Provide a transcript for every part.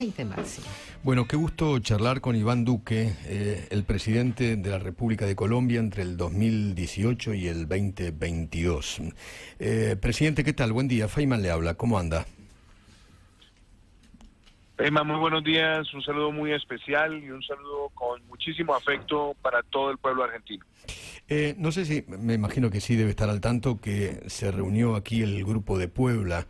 20 máximo. Bueno, qué gusto charlar con Iván Duque, el presidente de la República de Colombia entre el 2018 y el 2022. Presidente, ¿qué tal? Buen día. Feynman le habla. ¿Cómo anda? Emma, muy buenos días, un saludo muy especial y un saludo con muchísimo afecto para todo el pueblo argentino. No sé si, me imagino que sí debe estar al tanto que se reunió aquí el Grupo de Puebla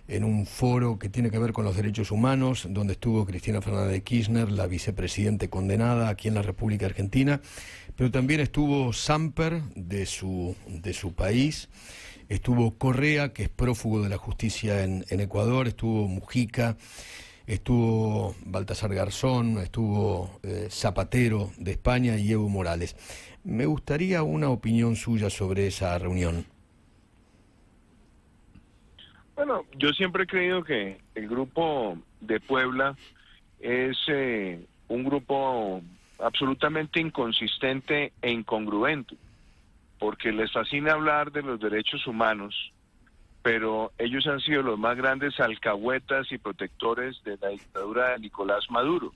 en un foro que tiene que ver con los derechos humanos, donde estuvo Cristina Fernández de Kirchner, la vicepresidente condenada aquí en la República Argentina, pero también estuvo Samper de su país, estuvo Correa, que es prófugo de la justicia en Ecuador, estuvo Mujica, estuvo Baltasar Garzón, estuvo Zapatero de España y Evo Morales. Me gustaría una opinión suya sobre esa reunión. Bueno, yo siempre he creído que el Grupo de Puebla es un grupo absolutamente inconsistente e incongruente, porque les fascina hablar de los derechos humanos, pero ellos han sido los más grandes alcahuetas y protectores de la dictadura de Nicolás Maduro,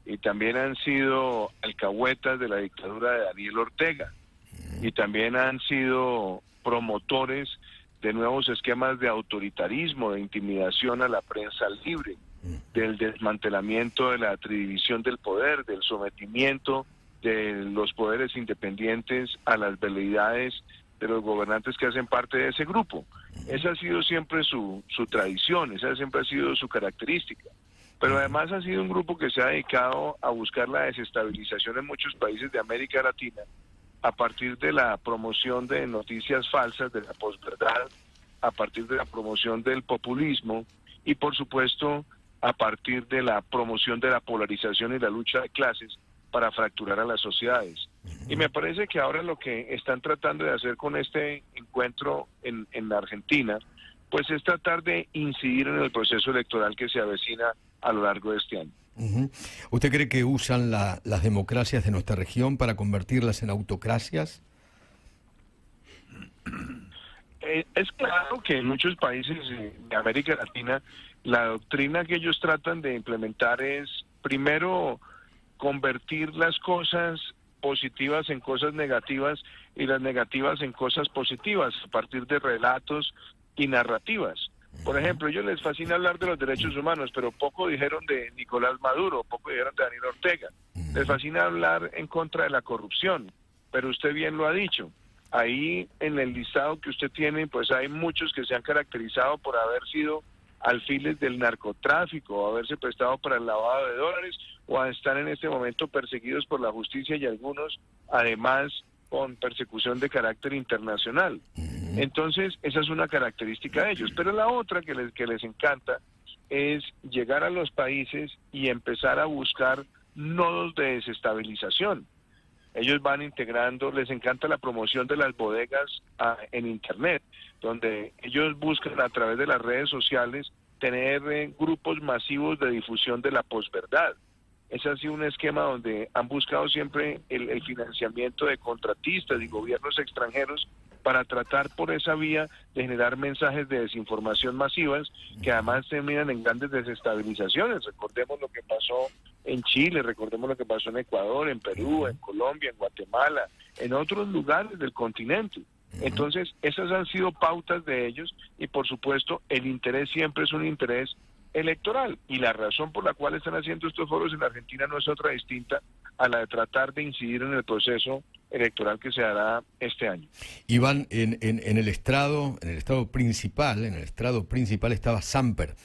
y también han sido alcahuetas de la dictadura de Daniel Ortega, y también han sido promotores de nuevos esquemas de autoritarismo, de intimidación a la prensa libre, del desmantelamiento de la tridivisión del poder, del sometimiento de los poderes independientes a las veleidades de los gobernantes que hacen parte de ese grupo. Esa ha sido siempre su tradición, esa siempre ha sido su característica. Pero además ha sido un grupo que se ha dedicado a buscar la desestabilización en muchos países de América Latina a partir de la promoción de noticias falsas, de la posverdad, a partir de la promoción del populismo y, por supuesto, a partir de la promoción de la polarización y la lucha de clases para fracturar a las sociedades. Y me parece que ahora lo que están tratando de hacer con este encuentro en la Argentina, pues es tratar de incidir en el proceso electoral que se avecina a lo largo de este año. ¿Usted cree que usan las democracias de nuestra región para convertirlas en autocracias? Es claro que en muchos países de América Latina la doctrina que ellos tratan de implementar es primero convertir las cosas positivas en cosas negativas y las negativas en cosas positivas a partir de relatos y narrativas. Por ejemplo, a ellos les fascina hablar de los derechos humanos, pero poco dijeron de Nicolás Maduro, poco dijeron de Daniel Ortega. Les fascina hablar en contra de la corrupción, pero usted bien lo ha dicho. Ahí en el listado que usted tiene, pues hay muchos que se han caracterizado por haber sido alfiles del narcotráfico, o haberse prestado para el lavado de dólares, o a estar en este momento perseguidos por la justicia y algunos, además, con persecución de carácter internacional. Entonces, esa es una característica de ellos. Pero la otra que les encanta es llegar a los países y empezar a buscar nodos de desestabilización. Ellos van integrando, les encanta la promoción de las bodegas en Internet, donde ellos buscan a través de las redes sociales tener grupos masivos de difusión de la posverdad. Ese ha sido un esquema donde han buscado siempre el financiamiento de contratistas y gobiernos extranjeros para tratar por esa vía de generar mensajes de desinformación masivas que además terminan en grandes desestabilizaciones. Recordemos lo que pasó en Chile, recordemos lo que pasó en Ecuador, en Perú, en Colombia, en Guatemala, en otros lugares del continente. Entonces, esas han sido pautas de ellos y, por supuesto, el interés siempre es un interés electoral, y la razón por la cual están haciendo estos foros en la Argentina no es otra distinta a la de tratar de incidir en el proceso electoral que se hará este año. Iván, en el estrado principal estaba Samper,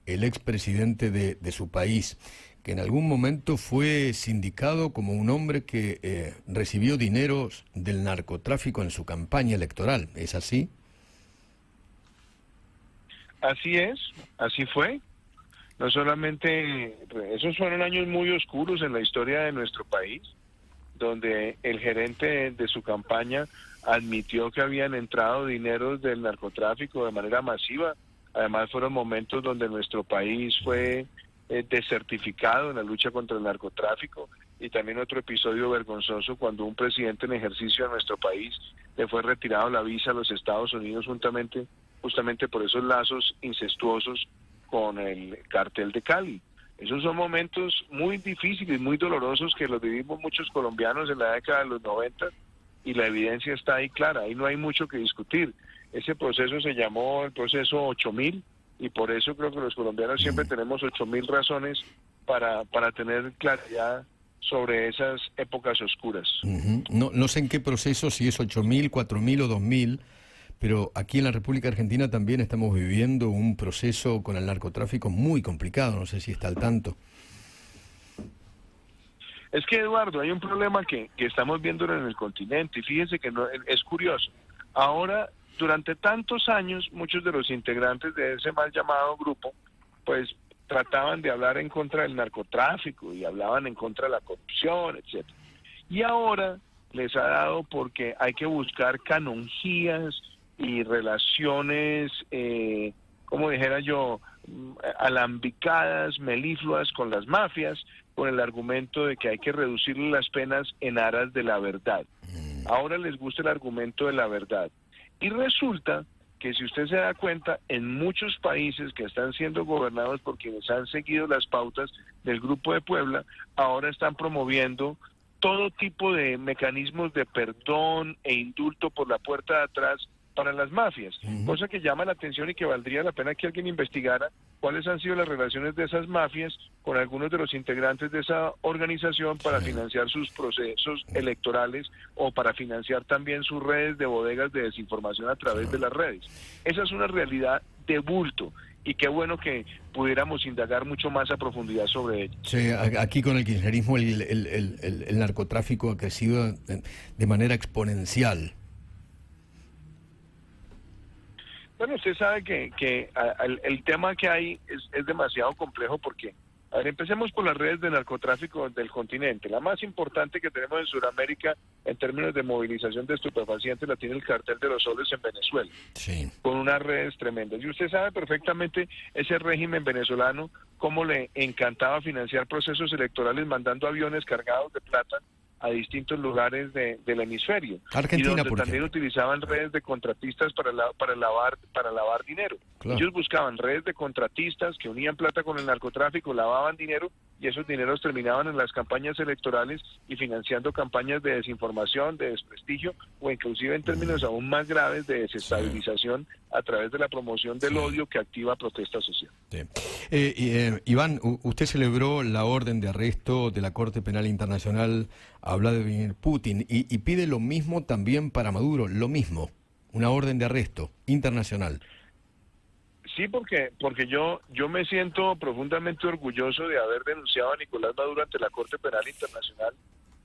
el expresidente de su país, que en algún momento fue sindicado como un hombre que recibió dineros del narcotráfico en su campaña electoral. ¿Es así? Así es, así fue. No solamente, esos fueron años muy oscuros en la historia de nuestro país, donde el gerente de su campaña admitió que habían entrado dineros del narcotráfico de manera masiva. Además, fueron momentos donde nuestro país fue desertificado en la lucha contra el narcotráfico, y también otro episodio vergonzoso cuando un presidente en ejercicio de nuestro país le fue retirado la visa a los Estados Unidos justamente por esos lazos incestuosos con el cartel de Cali. Esos son momentos muy difíciles, muy dolorosos que los vivimos muchos colombianos en la década de los 90 y la evidencia está ahí clara, ahí no hay mucho que discutir. Ese proceso se llamó el proceso 8000 y por eso creo que los colombianos siempre tenemos 8000 razones para tener claridad sobre esas épocas oscuras. No sé en qué proceso, si es 8000, 4000 o 2000, pero aquí en la República Argentina también estamos viviendo un proceso con el narcotráfico muy complicado, no sé si está al tanto. Es que, Eduardo, hay un problema que estamos viendo en el continente y fíjense que no, es curioso. Ahora, durante tantos años, muchos de los integrantes de ese mal llamado grupo, pues trataban de hablar en contra del narcotráfico y hablaban en contra de la corrupción, etcétera. Y ahora les ha dado porque hay que buscar canonjías y relaciones, como dijera yo, alambicadas, melifluas con las mafias, con el argumento de que hay que reducirle las penas en aras de la verdad. Ahora les gusta el argumento de la verdad. Y resulta que si usted se da cuenta, en muchos países que están siendo gobernados por quienes han seguido las pautas del Grupo de Puebla, ahora están promoviendo todo tipo de mecanismos de perdón e indulto por la puerta de atrás para las mafias, cosa que llama la atención y que valdría la pena que alguien investigara cuáles han sido las relaciones de esas mafias con algunos de los integrantes de esa organización para financiar sus procesos electorales o para financiar también sus redes de bodegas de desinformación a través de las redes. Esa es una realidad de bulto y qué bueno que pudiéramos indagar mucho más a profundidad sobre ella. Sí, aquí con el kirchnerismo el narcotráfico ha crecido de manera exponencial. Bueno, usted sabe que el tema que hay es demasiado complejo porque, a ver, empecemos por las redes de narcotráfico del continente. La más importante que tenemos en Sudamérica en términos de movilización de estupefacientes la tiene el Cartel de los Soles en Venezuela, sí, con unas redes tremendas. Y usted sabe perfectamente ese régimen venezolano, cómo le encantaba financiar procesos electorales mandando aviones cargados de plata a distintos lugares del hemisferio. Argentina, y donde por también ejemplo utilizaban redes de contratistas para lavar dinero. Claro. Ellos buscaban redes de contratistas que unían plata con el narcotráfico, lavaban dinero y esos dineros terminaban en las campañas electorales y financiando campañas de desinformación, de desprestigio o inclusive en términos aún más graves de desestabilización a través de la promoción del odio que activa protesta social. Sí. Iván, usted celebró la orden de arresto de la Corte Penal Internacional a Vladimir Putin y pide lo mismo también para Maduro, lo mismo, una orden de arresto internacional. Sí, porque yo me siento profundamente orgulloso de haber denunciado a Nicolás Maduro ante la Corte Penal Internacional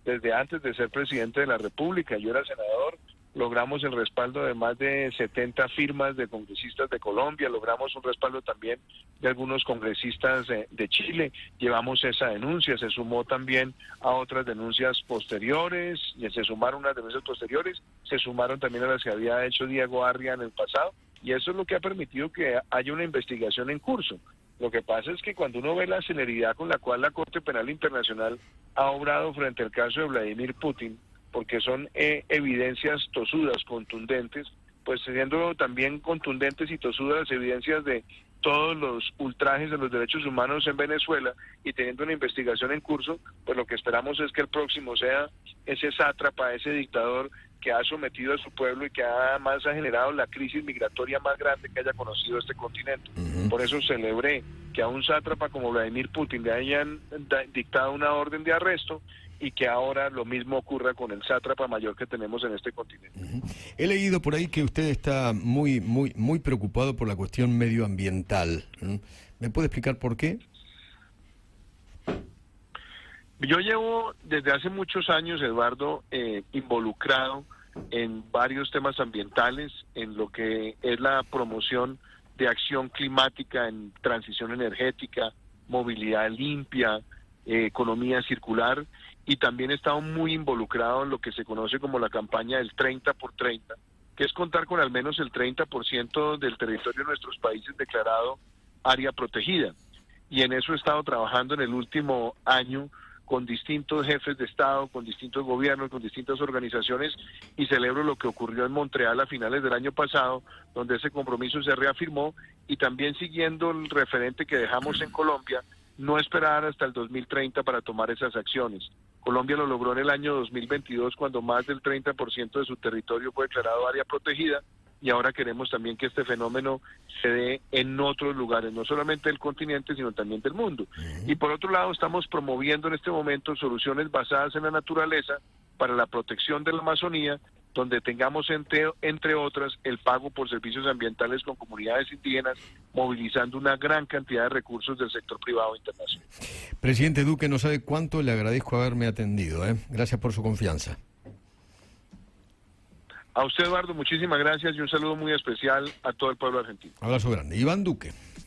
desde antes de ser presidente de la República. Yo era senador, logramos el respaldo de más de 70 firmas de congresistas de Colombia, logramos un respaldo también de algunos congresistas de Chile, llevamos esa denuncia, se sumó también a otras denuncias posteriores, y se sumaron unas denuncias posteriores, se sumaron también a las que había hecho Diego Arria en el pasado, y eso es lo que ha permitido que haya una investigación en curso. Lo que pasa es que cuando uno ve la celeridad con la cual la Corte Penal Internacional ha obrado frente al caso de Vladimir Putin, porque son evidencias tosudas, contundentes, pues siendo también contundentes y tosudas las evidencias de todos los ultrajes de los derechos humanos en Venezuela y teniendo una investigación en curso, pues lo que esperamos es que el próximo sea ese sátrapa, ese dictador que ha sometido a su pueblo y que además ha generado la crisis migratoria más grande que haya conocido este continente. Por eso celebré que a un sátrapa como Vladimir Putin le hayan dictado una orden de arresto y que ahora lo mismo ocurra con el sátrapa mayor que tenemos en este continente. He leído por ahí que usted está muy preocupado por la cuestión medioambiental. ¿Me puede explicar por qué? Yo llevo desde hace muchos años, Eduardo, involucrado en varios temas ambientales, en lo que es la promoción de acción climática, en transición energética, movilidad limpia, economía circular, y también he estado muy involucrado en lo que se conoce como la campaña del 30 por 30, que es contar con al menos el 30% del territorio de nuestros países declarado área protegida. Y en eso he estado trabajando en el último año con distintos jefes de Estado, con distintos gobiernos, con distintas organizaciones, y celebro lo que ocurrió en Montreal a finales del año pasado, donde ese compromiso se reafirmó, y también siguiendo el referente que dejamos en Colombia, no esperar hasta el 2030 para tomar esas acciones. Colombia lo logró en el año 2022 cuando más del 30% de su territorio fue declarado área protegida, y ahora queremos también que este fenómeno se dé en otros lugares, no solamente del continente, sino también del mundo. Y por otro lado, estamos promoviendo en este momento soluciones basadas en la naturaleza para la protección de la Amazonía, donde tengamos, entre otras, el pago por servicios ambientales con comunidades indígenas, movilizando una gran cantidad de recursos del sector privado internacional. Presidente Duque, no sabe cuánto le agradezco haberme atendido. Gracias por su confianza. A usted, Eduardo, muchísimas gracias y un saludo muy especial a todo el pueblo argentino. Abrazo grande. Iván Duque.